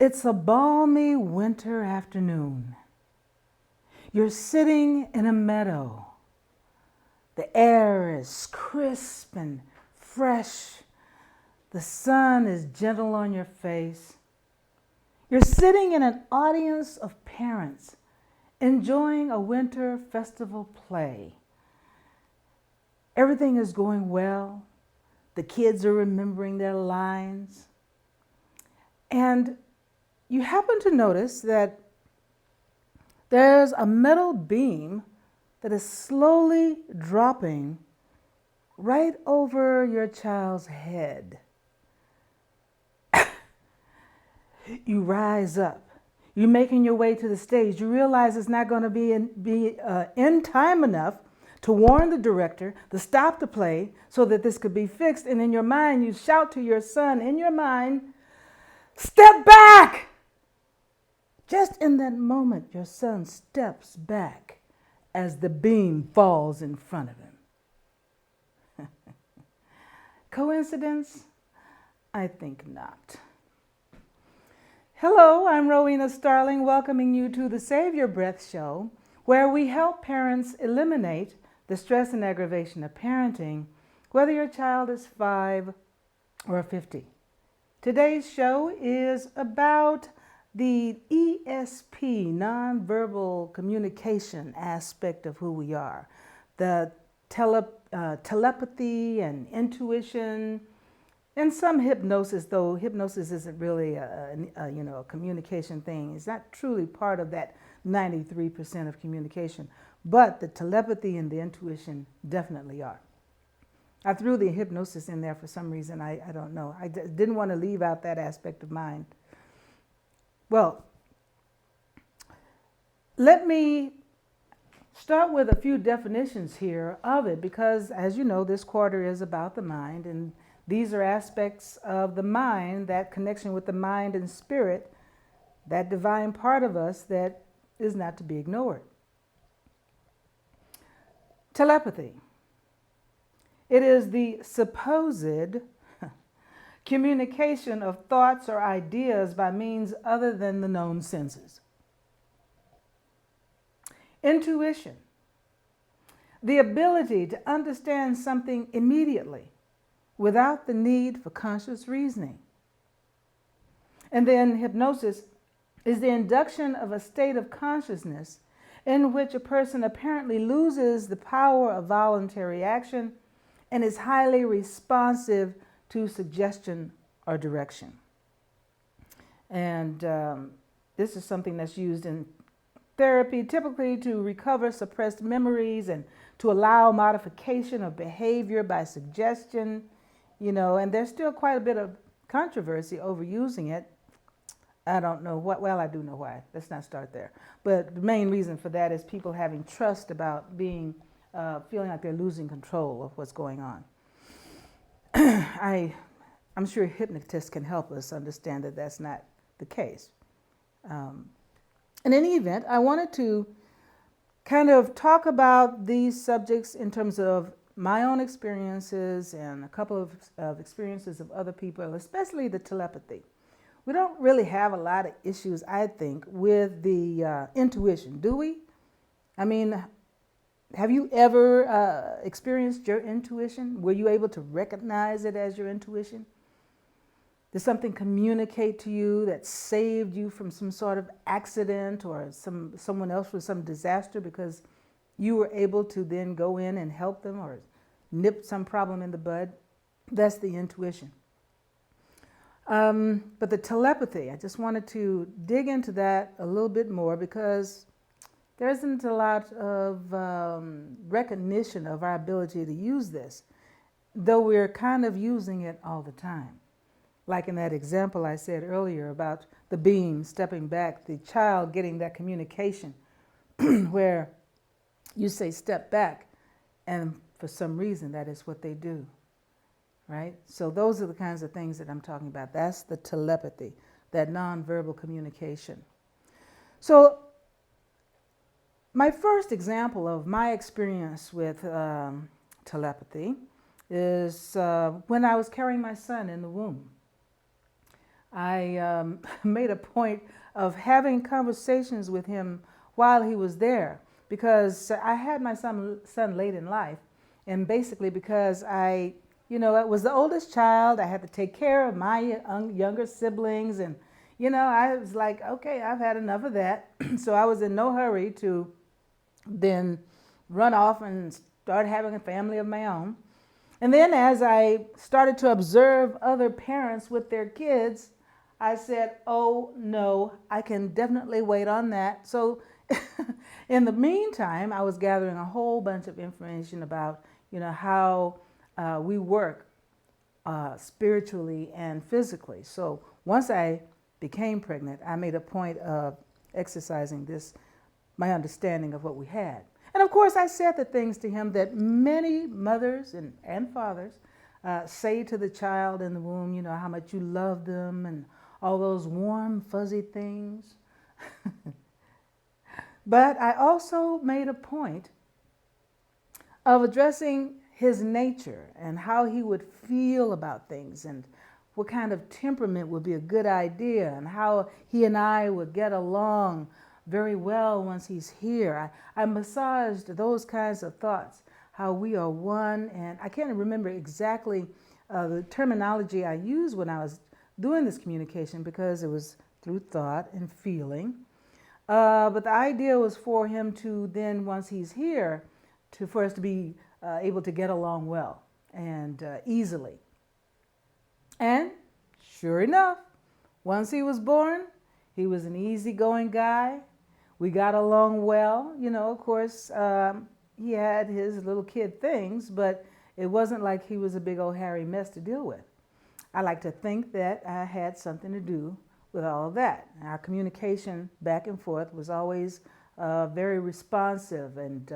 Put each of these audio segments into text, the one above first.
It's a balmy winter afternoon. You're sitting in a meadow. The air is crisp and fresh. The sun is gentle on your face. You're sitting in an audience of parents enjoying a winter festival play. Everything is going well. The kids are remembering their lines. And you happen to notice that there's a metal beam that is slowly dropping right over your child's head. You rise up. You're making your way to the stage. You realize it's not going to be in time enough to warn the director to stop the play so that this could be fixed. And in your mind, you shout to your son, in your mind, "Step back!" Just in that moment, your son steps back as the beam falls in front of him. Coincidence? I think not. Hello, I'm Rowena Starling, welcoming you to the Save Your Breath show, where we help parents eliminate the stress and aggravation of parenting, whether your child is 5 or 50. Today's show is about the ESP, nonverbal communication aspect of who we are, the telepathy and intuition, and some hypnosis, though hypnosis isn't really a communication thing. It's not truly part of that 93% of communication, but the telepathy and the intuition definitely are. I threw the hypnosis in there for some reason. I don't know. I didn't want to leave out that aspect of mind. Well, let me start with a few definitions here of it because, as you know, this quarter is about the mind, and these are aspects of the mind, that connection with the mind and spirit, that divine part of us that is not to be ignored. Telepathy. It is the supposed communication of thoughts or ideas by means other than the known senses. Intuition. The ability to understand something immediately without the need for conscious reasoning. And then hypnosis is the induction of a state of consciousness in which a person apparently loses the power of voluntary action and is highly responsive to suggestion or direction. And this is something that's used in therapy, typically to recover suppressed memories and to allow modification of behavior by suggestion. And there's still quite a bit of controversy over using it. I don't know what, well, I do know why. Let's not start there. But the main reason for that is people having trust about feeling like they're losing control of what's going on. I'm sure hypnotists can help us understand that that's not the case. In any event, I wanted to kind of talk about these subjects in terms of my own experiences and a couple of experiences of other people, especially the telepathy. We don't really have a lot of issues, I think, with the intuition, do we? I mean, have you ever experienced your intuition? Were you able to recognize it as your intuition? Did something communicate to you that saved you from some sort of accident or someone else from some disaster because you were able to then go in and help them or nip some problem in the bud? That's the intuition. But the telepathy, I just wanted to dig into that a little bit more because there isn't a lot of recognition of our ability to use this, though we're kind of using it all the time. Like in that example I said earlier about the beam stepping back, the child getting that communication where you say step back, and for some reason that is what they do, right? So those are the kinds of things that I'm talking about. That's the telepathy, that nonverbal communication. So my first example of my experience with telepathy is when I was carrying my son in the womb. I made a point of having conversations with him while he was there because I had my son late in life. And basically because I was the oldest child, I had to take care of my younger siblings. And, I was like, okay, I've had enough of that. So I was in no hurry to then run off and start having a family of my own. And then as I started to observe other parents with their kids, I said, oh no, I can definitely wait on that. So in the meantime, I was gathering a whole bunch of information about, how we work spiritually and physically. So once I became pregnant, I made a point of exercising my understanding of what we had. And of course, I said the things to him that many mothers and fathers say to the child in the womb, how much you love them and all those warm, fuzzy things. But I also made a point of addressing his nature and how he would feel about things and what kind of temperament would be a good idea and how he and I would get along very well once he's here. I massaged those kinds of thoughts, how we are one, and I can't remember exactly the terminology I used when I was doing this communication because it was through thought and feeling. But the idea was for him to then, once he's here, for us to be able to get along well and easily. And sure enough, once he was born, he was an easygoing guy. We got along well. Of course, he had his little kid things, but it wasn't like he was a big old hairy mess to deal with. I like to think that I had something to do with all of that. Our communication back and forth was always very responsive, and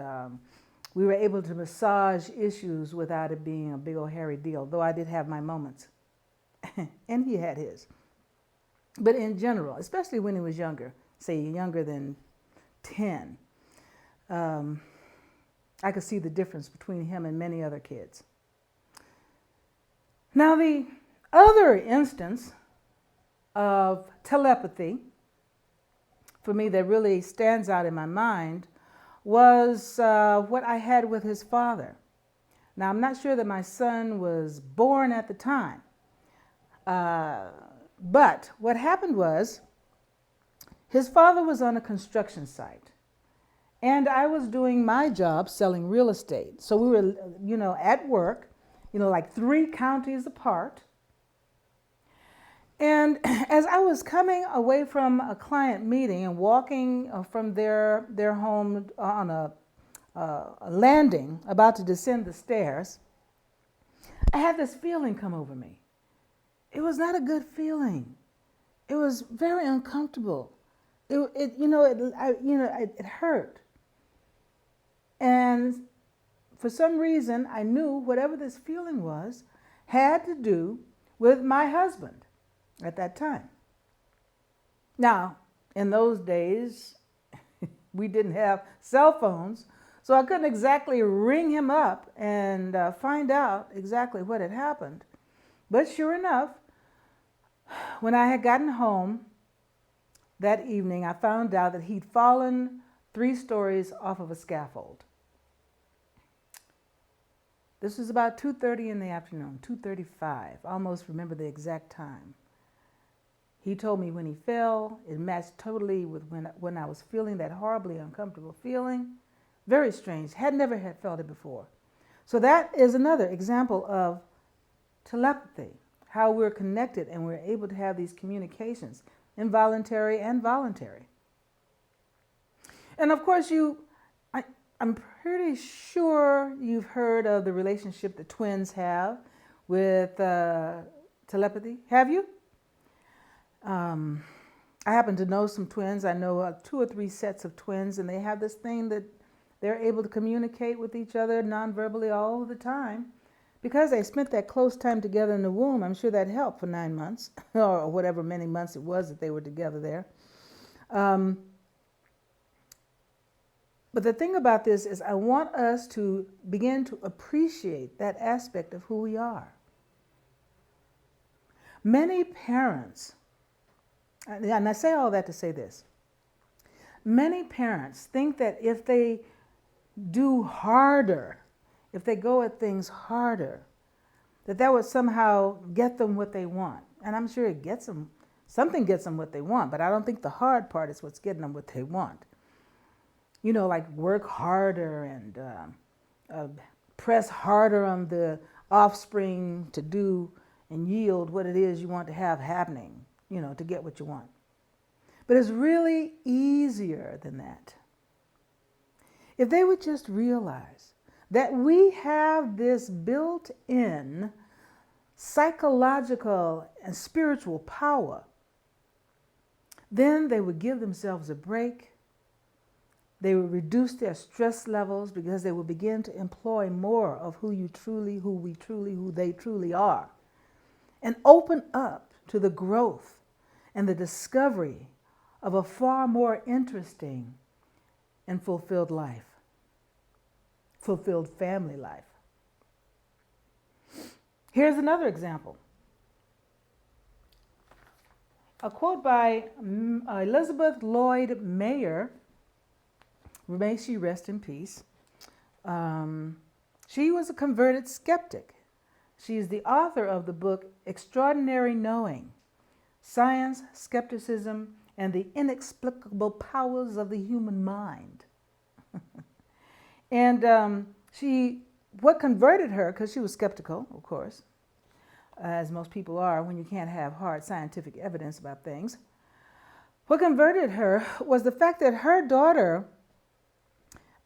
we were able to massage issues without it being a big old hairy deal, though I did have my moments, and he had his. But in general, especially when he was younger, say younger than 10, I could see the difference between him and many other kids. Now, the other instance of telepathy for me that really stands out in my mind was what I had with his father. Now, I'm not sure that my son was born at the time, but what happened was his father was on a construction site, and I was doing my job selling real estate. So we were, at work, like 3 counties apart. And as I was coming away from a client meeting and walking from their home on a landing, about to descend the stairs, I had this feeling come over me. It was not a good feeling. It was very uncomfortable. It hurt. And for some reason, I knew whatever this feeling was had to do with my husband at that time. Now, in those days, we didn't have cell phones, so I couldn't exactly ring him up and find out exactly what had happened. But sure enough, when I had gotten home that evening, I found out that he'd fallen 3 stories off of a scaffold. This was about 2:30 in the afternoon, 2:35. I almost remember the exact time. He told me when he fell, it matched totally with when I was feeling that horribly uncomfortable feeling. Very strange. Never had felt it before. So that is another example of telepathy, how we're connected and we're able to have these communications, involuntary and voluntary. And of course, I'm pretty sure you've heard of the relationship that twins have with telepathy. Have you? I happen to know some twins. I know 2 or 3 sets of twins, and they have this thing that they're able to communicate with each other non-verbally all the time. Because they spent that close time together in the womb, I'm sure that helped for 9 months, or whatever many months it was that they were together there. But the thing about this is I want us to begin to appreciate that aspect of who we are. Many parents And I say all that to say this. Many parents think that if they do harder, if they go at things harder, that would somehow get them what they want. And I'm sure it gets them, something gets them what they want, but I don't think the hard part is what's getting them what they want. You know, like work harder and press harder on the offspring to do and yield what it is you want to have happening, you know, to get what you want. But it's really easier than that. If they would just realize that we have this built-in psychological and spiritual power, then they would give themselves a break. They would reduce their stress levels because they would begin to employ more of who they truly are, and open up to the growth and the discovery of a far more interesting and fulfilled life, fulfilled family life. Here's another example. A quote by Elizabeth Lloyd Mayer, may she rest in peace. She was a converted skeptic. She is the author of the book Extraordinary Knowing: Science, Skepticism, and the Inexplicable Powers of the Human Mind. And what converted her, because she was skeptical, of course, as most people are when you can't have hard scientific evidence about things. What converted her was the fact that her daughter,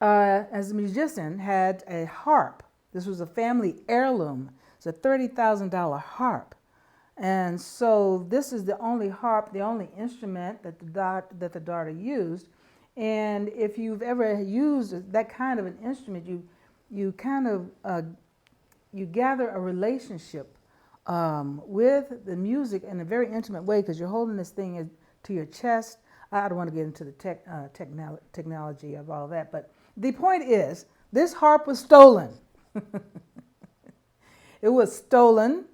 as a musician, had a harp. This was a family heirloom. It's a $30,000 harp. And so this is the only harp, the only instrument that the daughter used. And if you've ever used that kind of an instrument, you gather a relationship with the music in a very intimate way, because you're holding this thing to your chest. I don't want to get into the technology of all that, but the point is, this harp was stolen. It was stolen,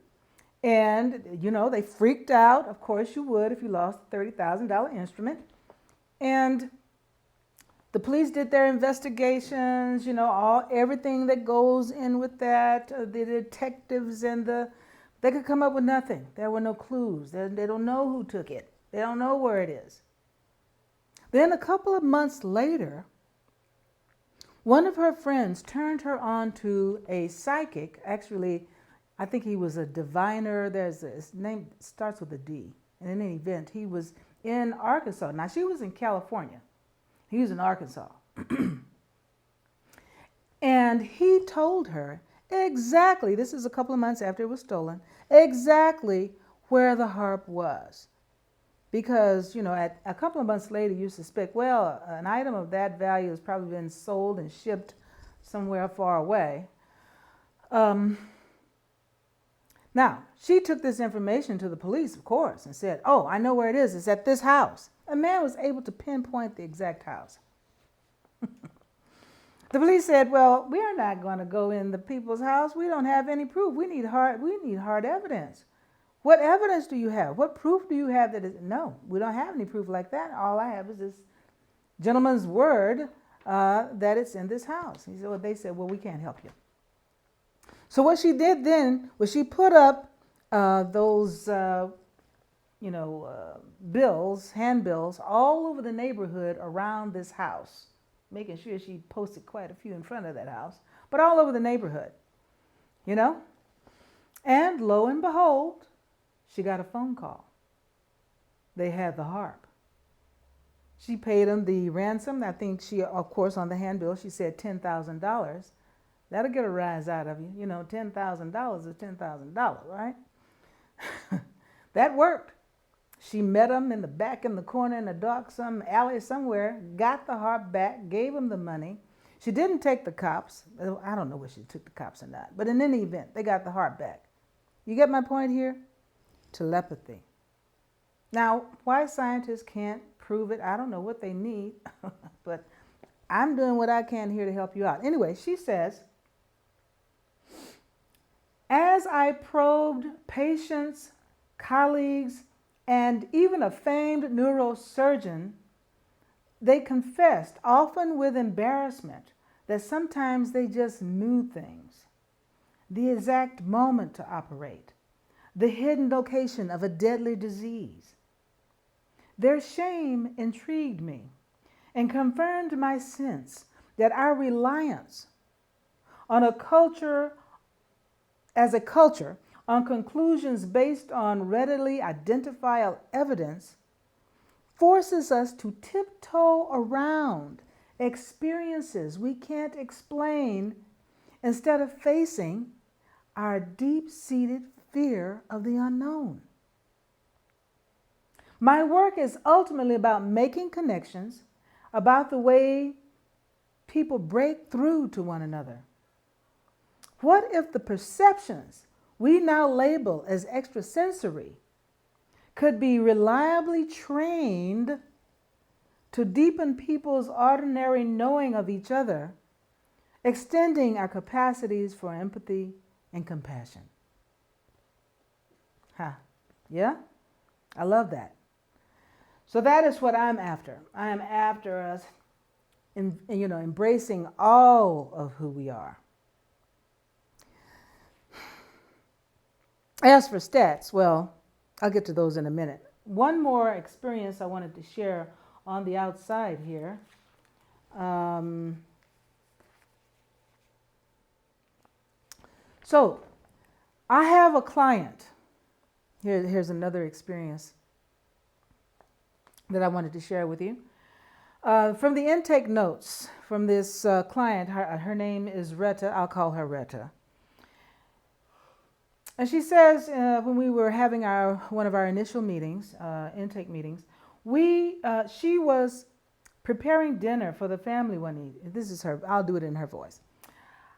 and they freaked out. Of course you would if you lost a $30,000 instrument. And the police did their investigations, everything that goes in with that. The detectives they could come up with nothing. There were no clues. They don't know who took it. They don't know where it is. Then a couple of months later, one of her friends turned her on to a psychic. Actually, I think he was a diviner. His name starts with a D. And in any event, he was in Arkansas. Now, she was in California. He was in Arkansas. And he told her exactly, this is a couple of months after it was stolen, exactly where the harp was. Because, at a couple of months later, you suspect, well, an item of that value has probably been sold and shipped somewhere far away. Now, she took this information to the police, of course, and said, oh, I know where it is. It's at this house. A man was able to pinpoint the exact house. The police said, well, we are not going to go in the people's house. We don't have any proof. We need hard evidence. What evidence do you have? What proof do you have that is... No, we don't have any proof like that. All I have is this gentleman's word that it's in this house. They said, well, we can't help you. So what she did then was she put up those, bills, handbills, all over the neighborhood around this house, making sure she posted quite a few in front of that house, but all over the neighborhood, And lo and behold, she got a phone call. They had the harp. She paid them the ransom. I think she, of course, on the handbill, she said $10,000. That'll get a rise out of you. $10,000 is $10,000, right? That worked. She met him in the back in the corner in the dark, some alley somewhere, got the harp back, gave him the money. She didn't take the cops. I don't know whether she took the cops or not. But in any event, they got the harp back. You get my point here? Telepathy. Now, why scientists can't prove it, I don't know what they need, but I'm doing what I can here to help you out. Anyway, she says, as I probed patients, colleagues, And even a famed neurosurgeon, they confessed, often with embarrassment, that sometimes they just knew things, the exact moment to operate, the hidden location of a deadly disease. Their shame intrigued me and confirmed my sense that our reliance on a culture, as a culture, on conclusions based on readily identifiable evidence forces us to tiptoe around experiences we can't explain instead of facing our deep-seated fear of the unknown. My work is ultimately about making connections, about the way people break through to one another. What if the perceptions we now label as extrasensory could be reliably trained to deepen people's ordinary knowing of each other, extending our capacities for empathy and compassion? Yeah? I love that. So that is what I'm after. I am after us embracing all of who we are. As for stats, well, I'll get to those in a minute. One more experience I wanted to share on the outside here. So I have a client. Here's another experience that I wanted to share with you. From the intake notes from this client, her name is Retta. I'll call her Retta. And she says when we were having one of our initial meetings, intake meetings, she was preparing dinner for the family one evening. This is her. I'll do it in her voice.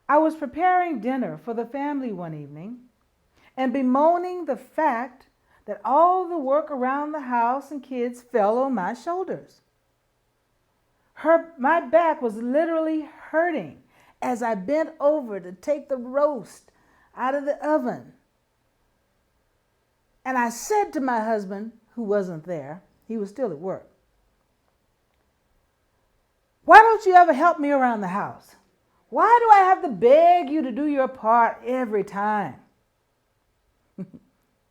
I was preparing dinner for the family one evening and bemoaning the fact that all the work around the house and kids fell on my shoulders. My back was literally hurting as I bent over to take the roast out of the oven. And I said to my husband, who wasn't there, he was still at work, "Why don't you ever help me around the house? Why do I have to beg you to do your part every time?"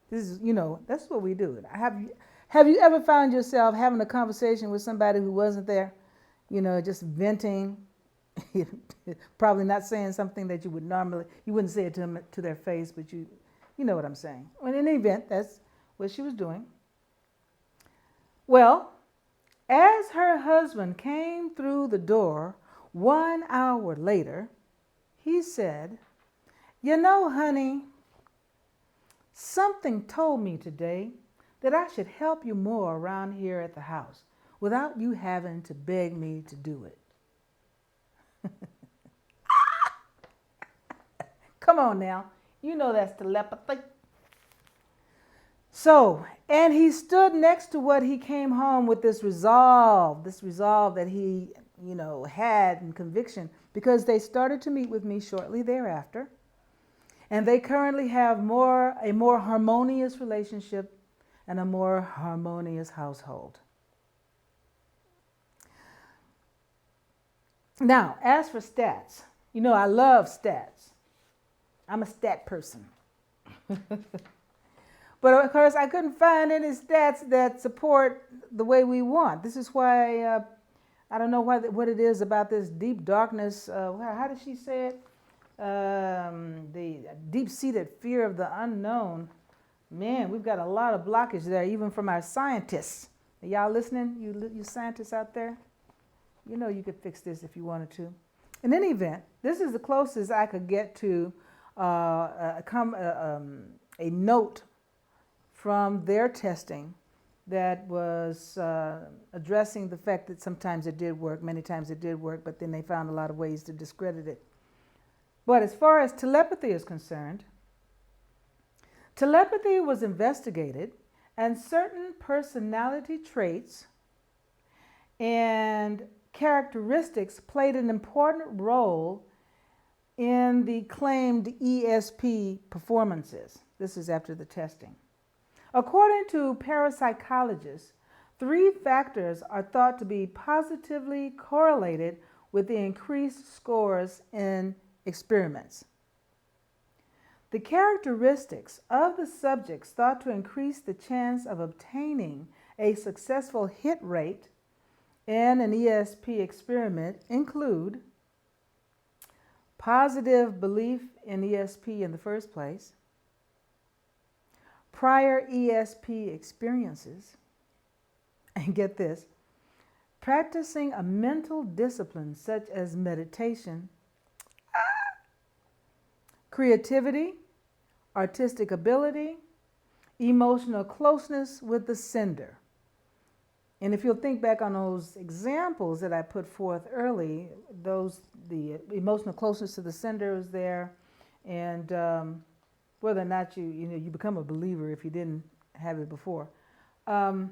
This is, that's what we do. Have you ever found yourself having a conversation with somebody who wasn't there? Just venting, probably not saying something that you wouldn't say it to their face, but you know what I'm saying. In any event, that's what she was doing. Well, as her husband came through the door 1 hour later, he said, "Honey, something told me today that I should help you more around here at the house without you having to beg me to do it." Come on now. That's telepathy. So, and he stood next to what he came home with this resolve that he, had and conviction, because they started to meet with me shortly thereafter. And they currently have a more harmonious relationship and a more harmonious household. Now, as for stats, I love stats. I'm a stat person. But of course, I couldn't find any stats that support the way we want. This is why I don't know what it is about this deep darkness. How did she say it? The deep-seated fear of the unknown. Man, we've got a lot of blockage there, even from our scientists. Are y'all listening? You scientists out there? You could fix this if you wanted to. In any event, this is the closest I could get to a note from their testing that was addressing the fact that sometimes it did work, many times it did work, but then they found a lot of ways to discredit it. But as far as telepathy is concerned, telepathy was investigated, and certain personality traits and characteristics played an important role in the claimed ESP performances. This is after the testing. According to parapsychologists, 3 factors are thought to be positively correlated with the increased scores in experiments. The characteristics of the subjects thought to increase the chance of obtaining a successful hit rate in an ESP experiment include positive belief in ESP in the first place, prior ESP experiences, and get this, practicing a mental discipline such as meditation, creativity, artistic ability, emotional closeness with the sender. And if you'll think back on those examples that I put forth early, the emotional closeness to the sender is there, and whether or not you become a believer if you didn't have it before. So,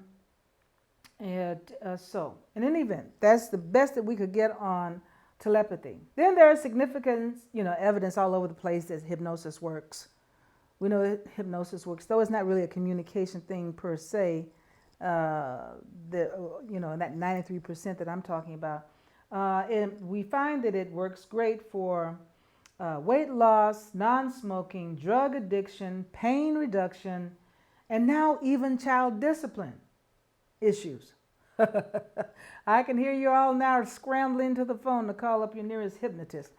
in any event, that's the best that we could get on telepathy. Then there is significant, evidence all over the place that hypnosis works. We know that hypnosis works, though it's not really a communication thing per se. That 93% that I'm talking about, and we find that it works great for weight loss, non-smoking, drug addiction, pain reduction, and now even child discipline issues. I can hear you all now scrambling to the phone to call up your nearest hypnotist.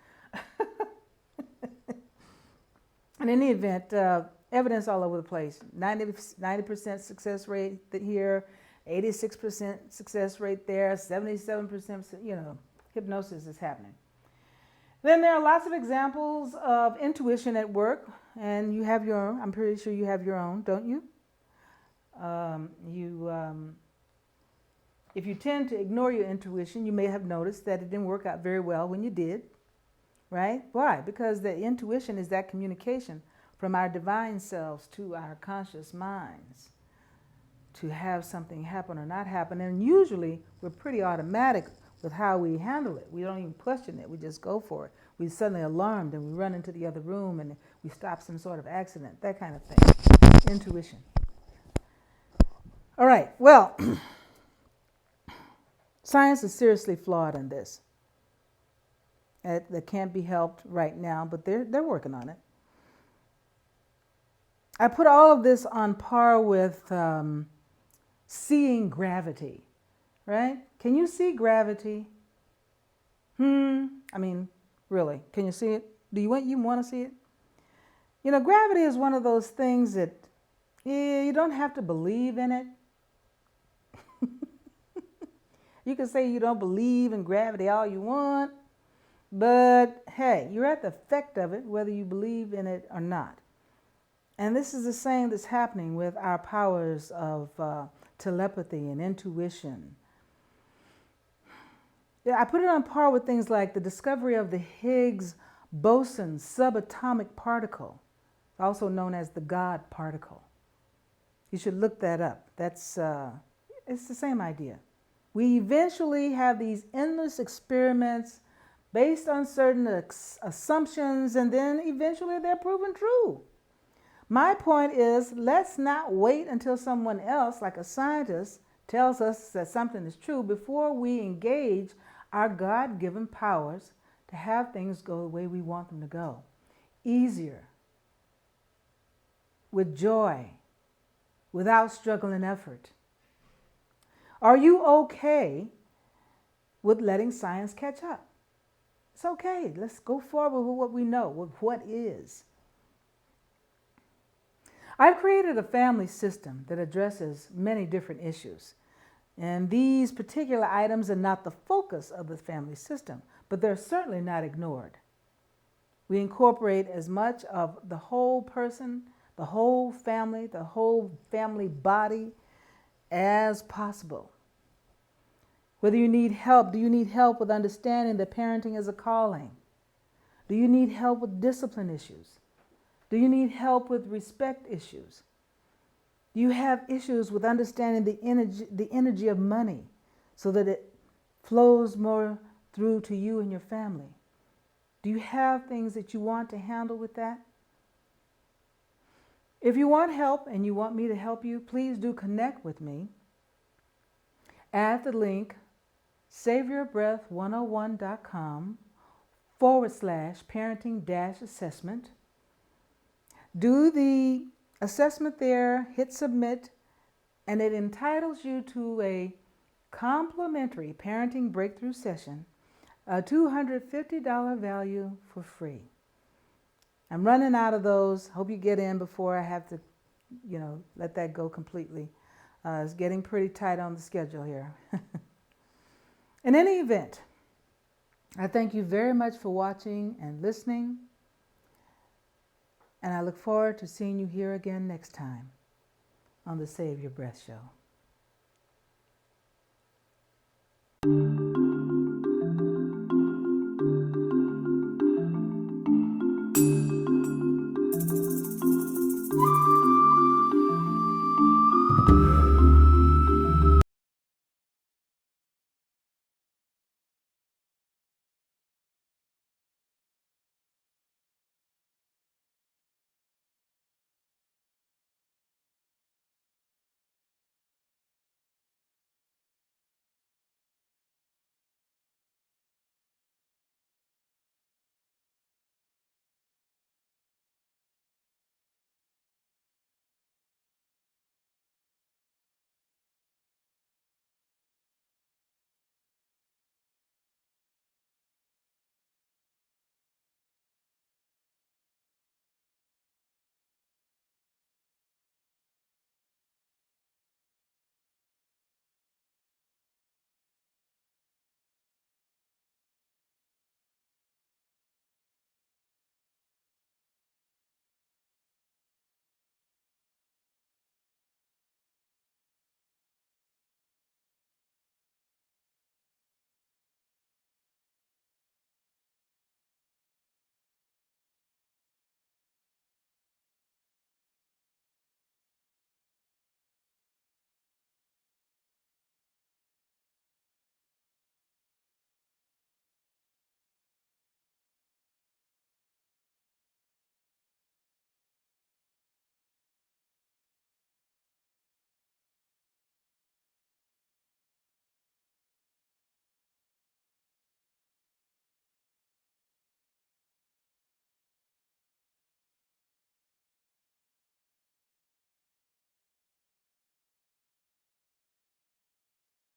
In any event, evidence all over the place. 90% success rate here, 86% success rate there, 77%, hypnosis is happening. Then there are lots of examples of intuition at work, and you have your own. I'm pretty sure you have your own, don't you? If you tend to ignore your intuition, you may have noticed that it didn't work out very well when you did, right? Why? Because the intuition is that communication from our divine selves to our conscious minds to have something happen or not happen. And usually we're pretty automatic with how we handle it. We don't even question it. We just go for it. We're suddenly alarmed and we run into the other room and we stop some sort of accident, that kind of thing. Intuition. All right, well, science is seriously flawed in this. That can't be helped right now, but they're working on it. I put all of this on par with seeing gravity, right? Can you see gravity? I mean, really, can you see it? Do you want to see it? Gravity is one of those things that you don't have to believe in it. You can say you don't believe in gravity all you want, but hey, you're at the effect of it whether you believe in it or not. And this is the same that's happening with our powers of telepathy and intuition. Yeah, I put it on par with things like the discovery of the Higgs boson subatomic particle, also known as the God particle. You should look that up. It's the same idea. We eventually have these endless experiments based on certain assumptions, and then eventually they're proven true. My point is, let's not wait until someone else, like a scientist, tells us that something is true before we engage our God-given powers to have things go the way we want them to go. Easier, with joy, without struggle and effort. Are you okay with letting science catch up? It's okay. Let's go forward with what we know, with what is. I've created a family system that addresses many different issues. And these particular items are not the focus of the family system, but they're certainly not ignored. We incorporate as much of the whole person, the whole family body as possible. Whether you need help, do you need help with understanding that parenting is a calling? Do you need help with discipline issues? Do you need help with respect issues? Do you have issues with understanding the energy of money so that it flows more through to you and your family? Do you have things that you want to handle with that? If you want help and you want me to help you, please do connect with me at the link saveyourBreath101.com/parenting-assessment. Do the assessment there, hit submit, and it entitles you to a complimentary parenting breakthrough session, a $250 value for free. I'm running out of those. Hope you get in before I have to, let that go completely. It's getting pretty tight on the schedule here. In any event, I thank you very much for watching and listening, and I look forward to seeing you here again next time on the Save Your Breath Show.